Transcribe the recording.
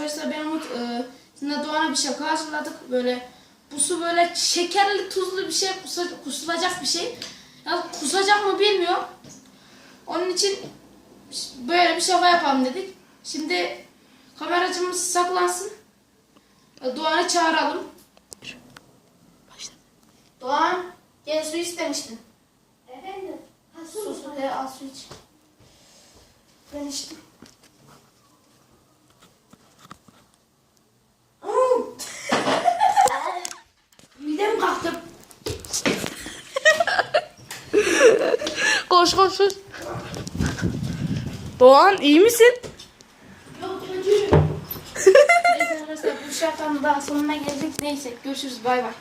arkadaşlar ben Umut. Şimdi Doğan'a bir şaka hazırladık. Böyle bu su böyle şekerli tuzlu bir şey, kusulacak bir şey. Ya kusacak mı bilmiyorum. Onun için böyle bir şaka yapalım dedik. Şimdi kameracımız saklansın. Doğan'ı çağıralım. Başla. Doğan, gel su istemiştin. Efendim? Su al su iç. Ben içtim. Midem kalktı. Koş koş koş. Doğan iyi misin? Yok çocuğum. Neyse arkadaşlar bu şakanın daha sonuna geldik. Neyse görüşürüz bay bay.